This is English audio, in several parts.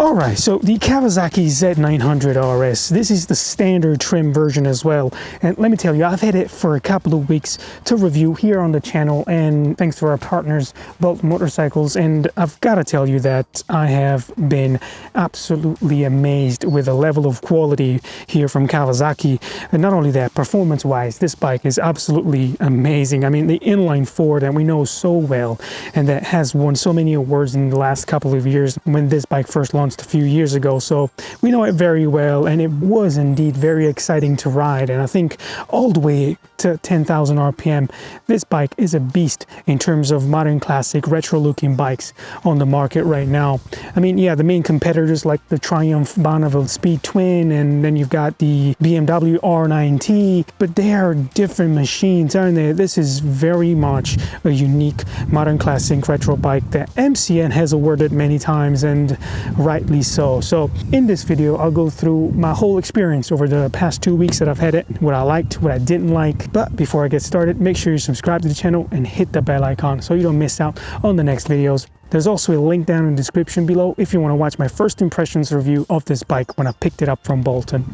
Alright, so the Kawasaki Z900RS, this is the standard trim version as well, and let me tell you, I've had it for a couple of weeks to review here on the channel, and thanks to our partners Bolt Motorcycles, and I've got to tell you that I have been absolutely amazed with the level of quality here from Kawasaki. And not only that, performance-wise, this bike is absolutely amazing. I mean, the inline four that we know so well, and that has won so many awards in the last couple of years when this bike first launched a few years ago, so we know it very well, and it was indeed very exciting to ride. And I think all the way to 10,000 RPM, this bike is a beast in terms of modern classic retro looking bikes on the market right now. I mean, yeah, the main competitors like the Triumph Bonneville Speed Twin, and then you've got the BMW R9T, but they are different machines, aren't they? This is very much a unique modern classic retro bike that MCN has awarded many times, and rightly so. So in this video, I'll go through my whole experience over the past 2 weeks that I've had it, what I liked, what I didn't like. But before I get started, make sure you subscribe to the channel and hit the bell icon so you don't miss out on the next videos. There's also a link down in the description below if you want to watch my first impressions review of this bike when I picked it up from Bolton.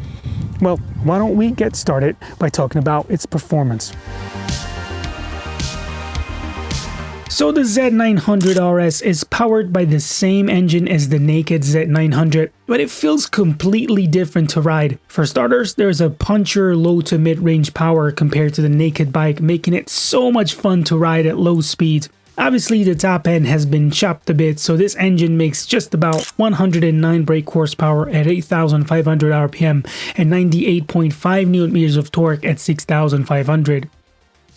Well, why don't we get started by talking about its performance. So the Z900RS is powered by the same engine as the naked Z900, but it feels completely different to ride. For starters, there's a punchier low to mid-range power compared to the naked bike, making it so much fun to ride at low speeds. Obviously, the top end has been chopped a bit, so this engine makes just about 109 brake horsepower at 8,500 RPM and 98.5 Nm of torque at 6,500.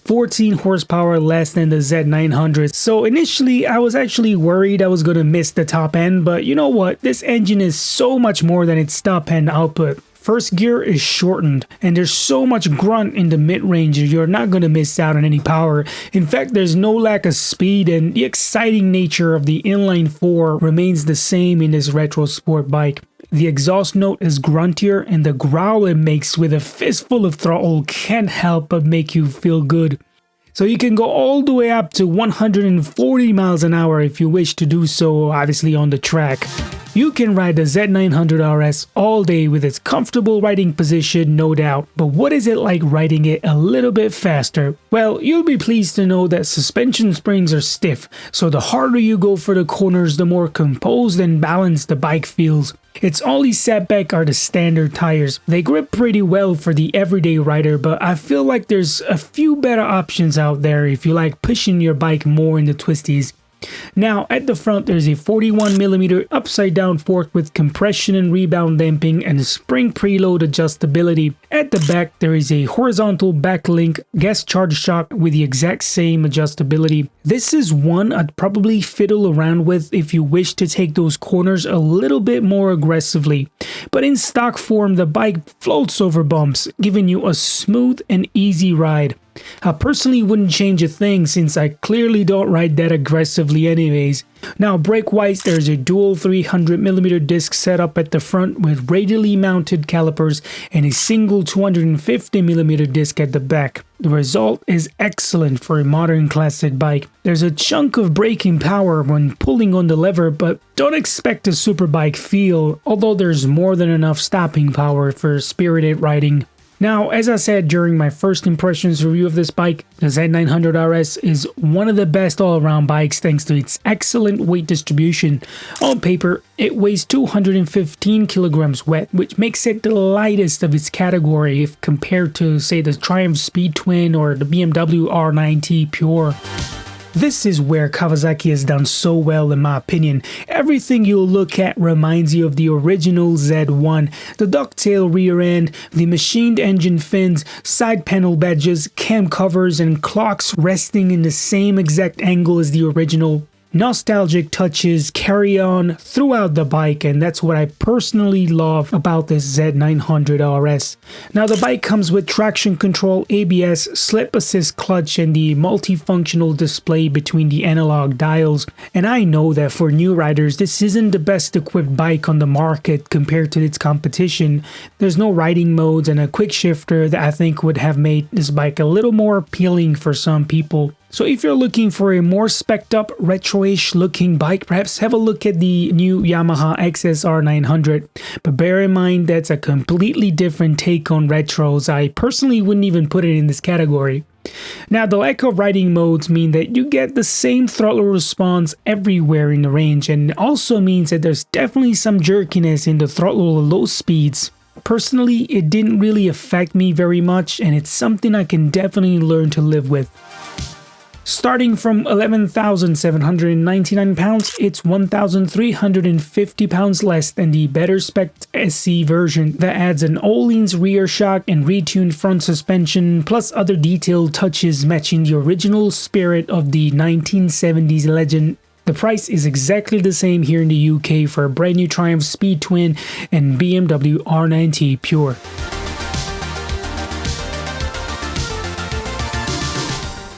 14 horsepower less than the Z900. So initially I was actually worried I was going to miss the top end, but you know what? This engine is so much more than its top end output. First gear is shortened, and there's so much grunt in the mid-range, you're not going to miss out on any power. In fact, there's no lack of speed, and the exciting nature of the inline 4 remains the same in this retro sport bike. The exhaust note is gruntier, and the growl it makes with a fistful of throttle can't help but make you feel good. So you can go all the way up to 140 miles an hour if you wish to do so, obviously on the track. You can ride the Z900RS all day with its comfortable riding position, no doubt, but what is it like riding it a little bit faster? Well, you'll be pleased to know that suspension springs are stiff, so the harder you go for the corners, the more composed and balanced the bike feels. Its only setback are the standard tires. They grip pretty well for the everyday rider, but I feel like there's a few better options out there if you like pushing your bike more in the twisties. Now, at the front, there's a 41mm upside down fork with compression and rebound damping and spring preload adjustability. At the back, there is a horizontal backlink gas charge shock with the exact same adjustability. This is one I'd probably fiddle around with if you wish to take those corners a little bit more aggressively. But in stock form, the bike floats over bumps, giving you a smooth and easy ride. I personally wouldn't change a thing since I clearly don't ride that aggressively anyways. Now, brake-wise, there's a dual 300mm disc setup at the front with radially mounted calipers and a single 250mm disc at the back. The result is excellent for a modern classic bike. There's a chunk of braking power when pulling on the lever, but don't expect a superbike feel, although there's more than enough stopping power for spirited riding. Now, as I said during my first impressions review of this bike, the Z900RS is one of the best all-around bikes thanks to its excellent weight distribution. On paper, it weighs 215 kilograms wet, which makes it the lightest of its category if compared to, say, the Triumph Speed Twin or the BMW R9T Pure. This is where Kawasaki has done so well in my opinion. Everything you'll look at reminds you of the original Z1. The ducktail rear end, the machined engine fins, side panel badges, cam covers, and clocks resting in the same exact angle as the original. Nostalgic touches carry on throughout the bike, and that's what I personally love about this Z900RS. Now, the bike comes with traction control, ABS, slip assist clutch, and the multifunctional display between the analog dials. And I know that for new riders, this isn't the best equipped bike on the market compared to its competition. There's no riding modes and a quick shifter that I think would have made this bike a little more appealing for some people. So if you're looking for a more spec'd up, retro-ish looking bike, perhaps have a look at the new Yamaha XSR 900. But bear in mind that's a completely different take on retros. I personally wouldn't even put it in this category. Now, the lack of riding modes mean that you get the same throttle response everywhere in the range, and it also means that there's definitely some jerkiness in the throttle at low speeds. Personally, it didn't really affect me very much, and it's something I can definitely learn to live with. Starting from 11,799 pounds, it's 1,350 pounds less than the better spec SC version that adds an Öhlins rear shock and retuned front suspension, plus other detailed touches matching the original spirit of the 1970s legend. The price is exactly the same here in the UK for a brand new Triumph Speed Twin and BMW R9T Pure.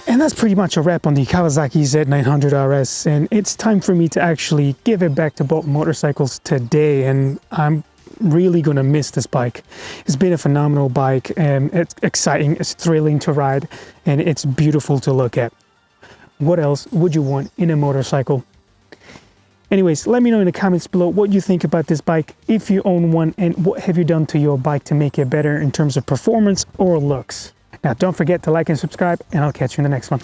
And that's pretty much a wrap on the Kawasaki Z900RS, and it's time for me to actually give it back to Bolt Motorcycles today, and I'm really gonna miss this bike. It's been a phenomenal bike, and it's exciting, it's thrilling to ride, and it's beautiful to look at. What else would you want in a motorcycle? Anyways, let me know in the comments below what you think about this bike, if you own one, and what have you done to your bike to make it better in terms of performance or looks. Now, don't forget to like and subscribe, and I'll catch you in the next one.